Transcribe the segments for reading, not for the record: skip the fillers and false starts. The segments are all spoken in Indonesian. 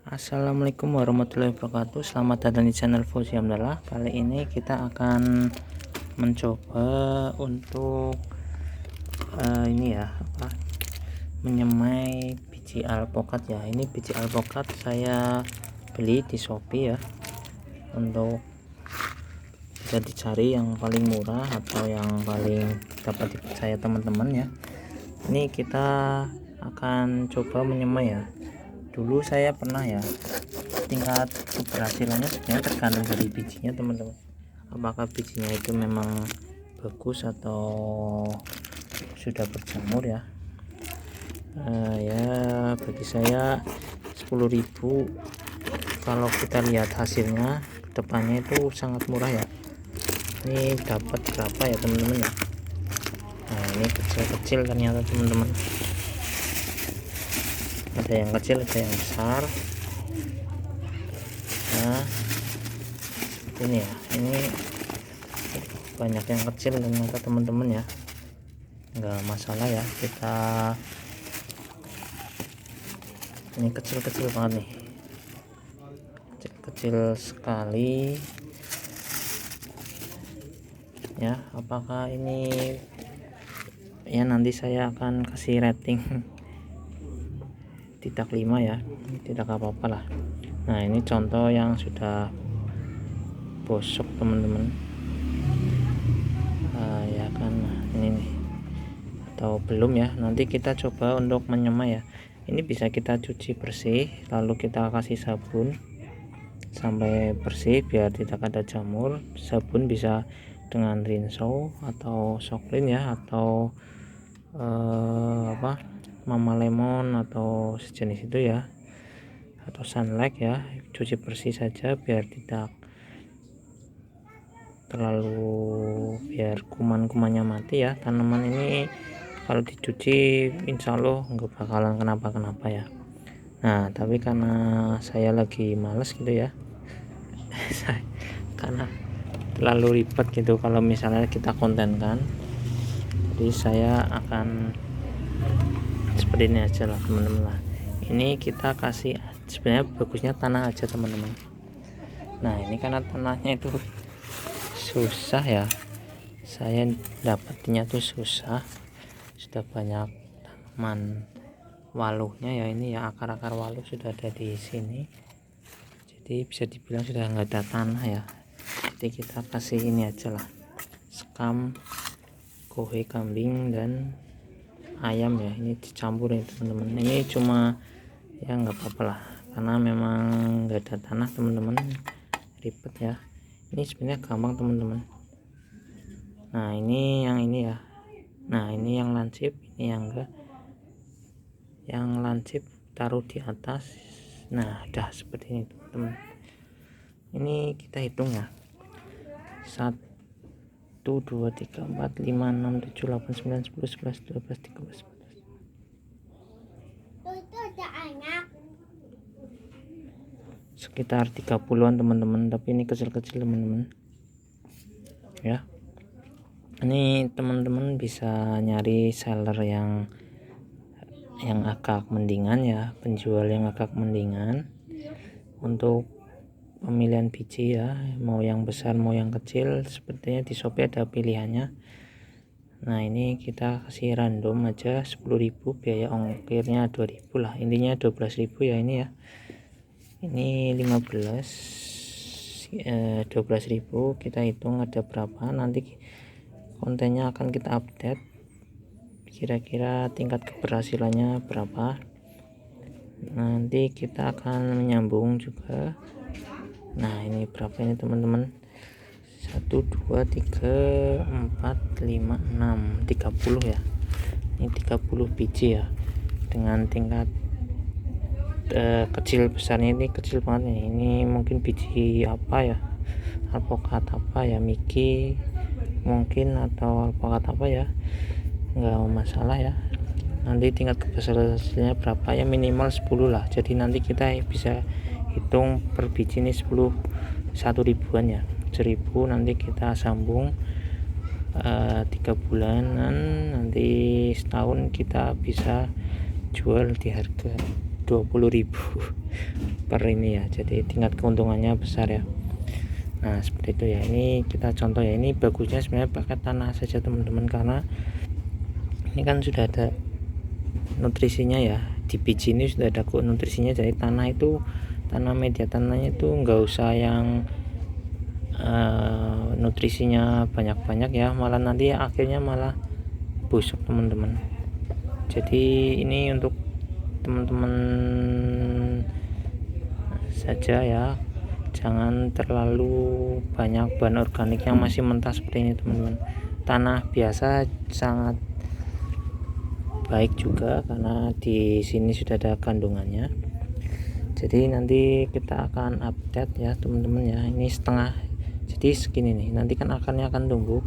Assalamualaikum warahmatullahi wabarakatuh. Selamat datang di channel Fauzi Hamdalah. Kali ini kita akan mencoba untuk menyemai biji alpukat ya. Ini biji alpukat saya beli di Shopee ya, untuk bisa dicari yang paling murah atau yang paling dapat dipercaya teman-teman ya. Ini kita akan coba menyemai ya. Dulu saya pernah ya, tingkat keberhasilannya sebenarnya tergantung dari bijinya teman-teman, apakah bijinya itu memang bagus atau sudah berjamur ya. Bagi saya 10.000 kalau kita lihat hasilnya depannya itu sangat murah ya. Ini dapat berapa ya teman-teman ya. Nah, ini kecil-kecil ternyata teman-teman, ada yang kecil ada yang besar. Nah ini ya, ini banyak yang kecil ternyata teman-teman ya, nggak masalah ya. Kita ini kecil-kecil banget nih, kecil sekali ya. Apakah ini ya, nanti saya akan kasih rating tidak 5 ya, tidak apa-apa lah. Nah, ini contoh yang sudah bosok teman-teman. Ya kan, ini nih, atau belum ya. Nanti kita coba untuk menyemai ya. Ini bisa kita cuci bersih, lalu kita kasih sabun sampai bersih biar tidak ada jamur. Sabun bisa dengan Rinso atau Soklin ya, atau Mama Lemon atau sejenis itu ya, atau Sunlight ya. Cuci bersih saja biar tidak terlalu, biar kuman-kumannya mati ya. Tanaman ini kalau dicuci insya Allah nggak bakalan kenapa-kenapa ya. Nah, tapi karena saya lagi males gitu ya karena terlalu ribet gitu kalau misalnya kita konten kan, jadi saya akan seperti ini aja lah teman-teman lah. Ini kita kasih, sebenarnya bagusnya tanah aja teman-teman. Nah, ini karena tanahnya itu susah ya, saya dapatnya tuh susah, sudah banyak tanaman waluhnya ya. Ini ya, akar-akar waluh sudah ada di sini, jadi bisa dibilang sudah nggak ada tanah ya. Jadi kita kasih ini aja lah, sekam kohe kambing dan ayam ya, ini dicampur ya teman-teman. Ini cuma ya nggak apa-apa lah, karena memang nggak ada tanah teman-teman, ribet ya. Ini sebenarnya gampang teman-teman. Nah, ini yang ini ya. Nah, ini yang lancip, ini yang enggak. Yang lancip taruh di atas. Nah, udah seperti ini teman-teman. Ini kita hitung ya, 1 2 3 4 5 6 7 8 9 10 11 12 13 14. Sekitar 30-an teman-teman, tapi ini kecil-kecil teman-teman ya. Ini teman-teman bisa nyari seller yang agak mendingan ya, penjual yang agak mendingan untuk pemilihan biji ya, mau yang besar mau yang kecil. Sepertinya di Shopee ada pilihannya. Nah, ini kita kasih random aja 10.000, biaya ongkirnya 2.000 lah, intinya 12.000 ya. Ini ya, ini 12.000 kita hitung ada berapa. Nanti kontennya akan kita update, kira-kira tingkat keberhasilannya berapa. Nanti kita akan menyambung juga. Nah, ini berapa ini teman-teman, 1 2 3 4 5 6 30 ya. Ini 30 biji ya, dengan tingkat kecil besarnya. Ini kecil banget nih. Ini mungkin biji apa ya, alpukat apa ya, Miki mungkin, atau alpukat apa ya, nggak masalah ya. Nanti tingkat keberhasilannya berapa ya, minimal 10 lah. Jadi nanti kita bisa hitung per biji ini 1 ribuan ya, 1.000. Nanti kita sambung 3 bulanan, nanti setahun kita bisa jual di harga 20.000. per ini ya, jadi tingkat keuntungannya besar ya. Nah seperti itu ya. Ini kita contoh ya, ini bagusnya sebenarnya pakai tanah saja teman-teman, karena ini kan sudah ada nutrisinya ya, di biji ini sudah ada nutrisinya. Jadi tanah media tanahnya itu nggak usah yang nutrisinya banyak-banyak ya, malah nanti akhirnya malah busuk teman-teman. Jadi ini untuk teman-teman saja ya, jangan terlalu banyak bahan organik yang masih mentah seperti ini teman-teman. Tanah biasa sangat baik juga karena di sini sudah ada kandungannya. Jadi nanti kita akan update ya teman-teman ya. Ini setengah, jadi segini nih, nanti kan akarnya akan tumbuh.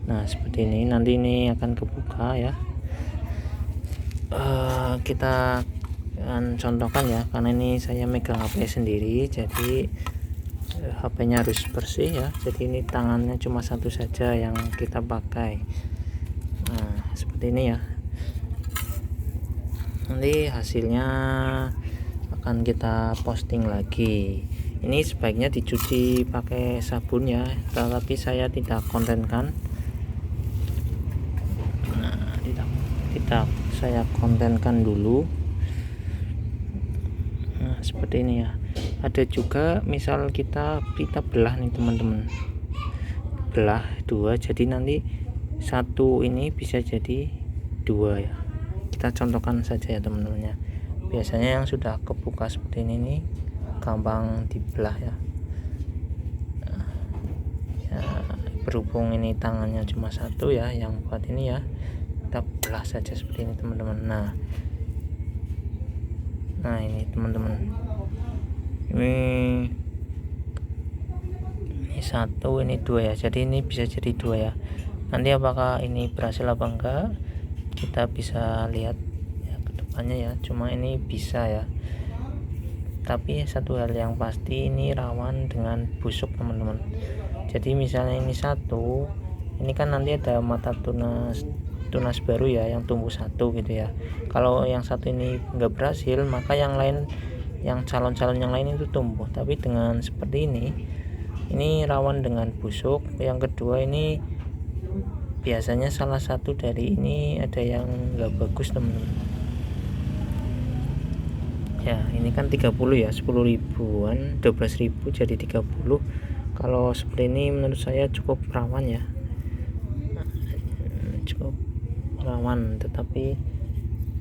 Nah seperti ini, nanti ini akan kebuka ya. Kita akan contohkan ya, karena ini saya megang HP sendiri, jadi HP-nya harus bersih ya. Jadi ini tangannya cuma satu saja yang kita pakai. Nah seperti ini ya. Nanti hasilnya akan kita posting lagi. Ini sebaiknya dicuci pakai sabun ya, tetapi saya tidak kontenkan. Nah tidak saya kontenkan dulu. Nah seperti ini ya. Ada juga misal kita belah nih teman-teman, belah dua, jadi nanti satu ini bisa jadi dua ya. Kita contohkan saja ya teman-teman ya. Biasanya yang sudah kebuka seperti ini nih gampang dibelah ya. Berhubung ini tangannya cuma satu ya yang buat ini ya, kita belah saja seperti ini teman-teman. Nah ini teman-teman, ini satu, ini dua ya, jadi ini bisa jadi dua ya. Nanti apakah ini berhasil apa enggak kita bisa lihat ya kedepannya ya. Cuma ini bisa ya, tapi satu hal yang pasti ini rawan dengan busuk teman-teman. Jadi misalnya ini satu, ini kan nanti ada mata tunas baru ya yang tumbuh satu gitu ya. Kalau yang satu ini enggak berhasil, maka yang lain, yang calon-calon yang lain itu tumbuh. Tapi dengan seperti ini rawan dengan busuk. Yang kedua, ini biasanya salah satu dari ini ada yang enggak bagus teman-teman ya. Ini kan 30 ya, 10 ribuan, 12.000 jadi 30. Kalau seperti ini menurut saya cukup rawan ya, cukup rawan, tetapi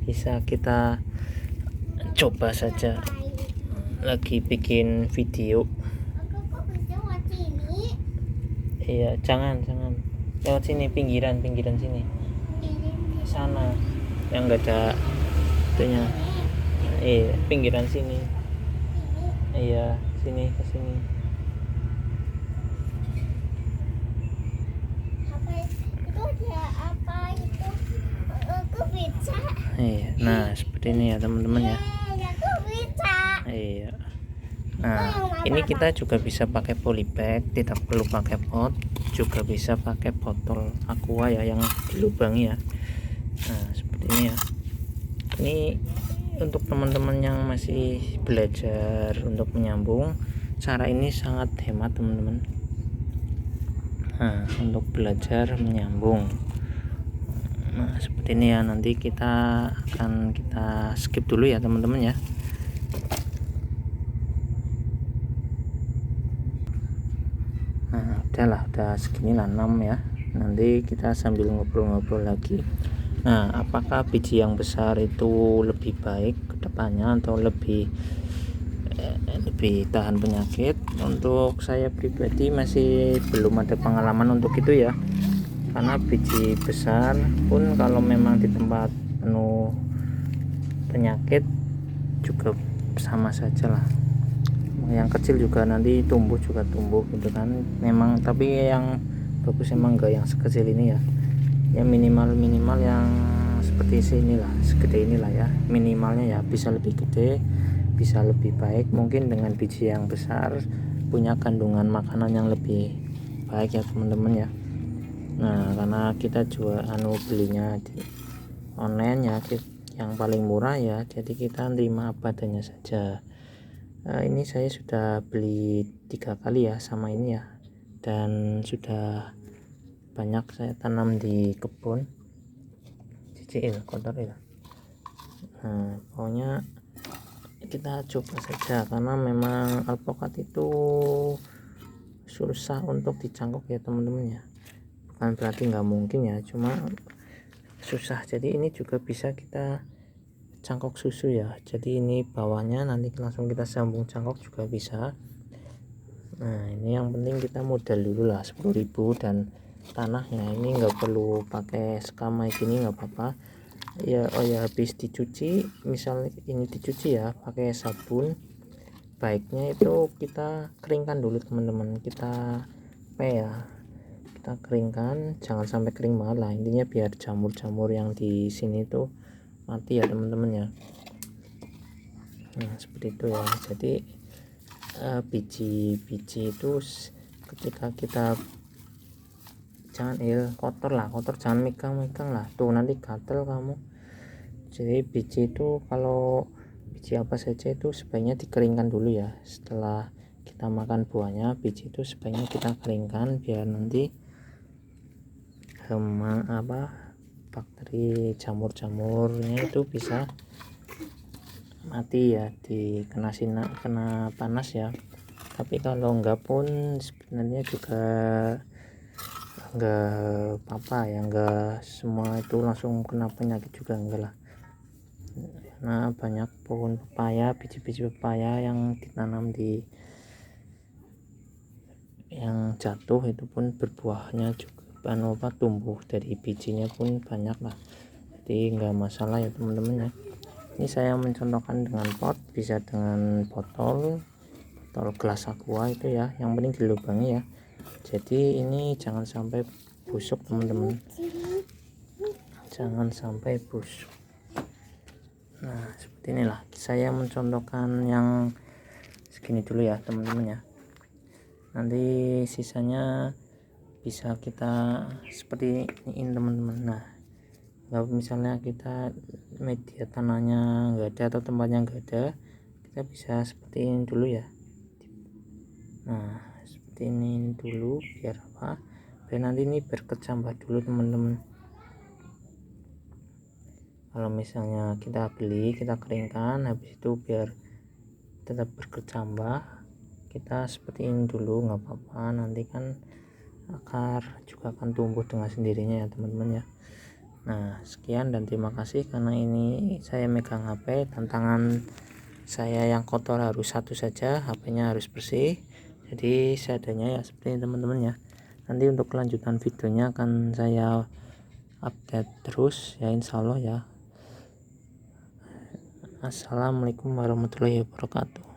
bisa kita coba saja. Lagi bikin video. Iya, jangan lewat sini, pinggiran sini, sana yang enggak ada itunya. Pinggiran sini. Iya, sini, ke sini. Iya, nah seperti ini ya teman-teman ya. Iya. Nah ini kita juga bisa pakai polybag, tidak perlu pakai pot, juga bisa pakai botol aqua ya yang dilubangi ya. Nah seperti ini ya. Ini untuk teman-teman yang masih belajar untuk menyambung, cara ini sangat hemat teman-teman. Nah untuk belajar menyambung, nah seperti ini ya. Nanti kita skip dulu ya teman-teman ya. Nah udah segini lah 6 ya. Nanti kita sambil ngobrol-ngobrol lagi. Nah apakah biji yang besar itu lebih baik ke depannya atau lebih tahan penyakit? Untuk saya pribadi masih belum ada pengalaman untuk itu ya, karena biji besar pun kalau memang di tempat penuh penyakit juga sama saja lah. Yang kecil juga nanti tumbuh gitu kan memang, tapi yang bagus emang enggak yang sekecil ini ya. Ya minimal yang seperti inilah, segede inilah ya minimalnya ya. Bisa lebih gede, bisa lebih baik mungkin dengan biji yang besar, punya kandungan makanan yang lebih baik ya teman-teman ya. Nah karena kita belinya di online ya, yang paling murah ya, jadi kita terima apa adanya saja. Ini saya sudah beli 3 kali ya sama ini ya, dan sudah banyak saya tanam di kebun. Cicil kotor ya. Nah, pokoknya kita coba saja, karena memang alpukat itu susah untuk dicangkok ya teman-teman ya, bukan berarti nggak mungkin ya, cuma susah. Jadi ini juga bisa kita cangkok susu ya, jadi ini bawahnya nanti langsung kita sambung cangkok juga bisa. Nah, ini yang penting kita modal dulu lah 10.000, dan tanahnya ini nggak perlu pakai skama gini, nggak apa-apa ya. Oh ya, habis dicuci, misal ini dicuci ya pakai sabun, baiknya itu kita keringkan dulu teman-teman. Kita kita keringkan, jangan sampai kering banget lah, intinya biar jamur-jamur yang di sini tuh mati ya teman-teman ya. Nah, seperti itu ya. Jadi biji-biji itu ketika kita jangan kotor jangan megang lah, tuh nanti gatel kamu. Jadi biji itu, kalau biji apa saja itu sebaiknya dikeringkan dulu ya. Setelah kita makan buahnya, biji itu sebaiknya kita keringkan biar nanti bakteri jamur-jamurnya itu bisa mati ya, kena panas ya. Tapi kalau enggak pun sebenarnya juga enggak apa-apa ya, enggak semua itu langsung kena penyakit juga, enggak lah. Nah, banyak pohon pepaya, biji-biji pepaya yang ditanam yang jatuh itu pun berbuahnya juga tumbuh dari bijinya pun banyak lah. Jadi enggak masalah ya teman-teman ya. Ini saya mencontohkan dengan pot, bisa dengan botol gelas aqua itu ya, yang penting dilubangi ya. Jadi ini jangan sampai busuk teman-teman, jangan sampai busuk. Nah, seperti inilah saya mencontohkan yang segini dulu ya teman-teman ya. Nanti sisanya bisa kita seperti ini teman-teman. Nah, kalau misalnya kita media tanahnya nggak ada atau tempatnya nggak ada, kita bisa seperti ini dulu ya. Nah, seperti ini dulu biar nanti ini berkecambah dulu teman-teman. Kalau misalnya kita beli, kita keringkan, habis itu biar tetap berkecambah, kita seperti ini dulu, nggak apa-apa, nanti kan akar juga akan tumbuh dengan sendirinya ya teman-teman ya. Nah, sekian dan terima kasih, karena ini saya megang HP, tantangan saya yang kotor harus satu saja, HP-nya harus bersih. Jadi seadanya ya seperti ini teman-teman ya. Nanti untuk kelanjutan videonya akan saya update terus ya, insyaallah ya. Assalamualaikum warahmatullahi wabarakatuh.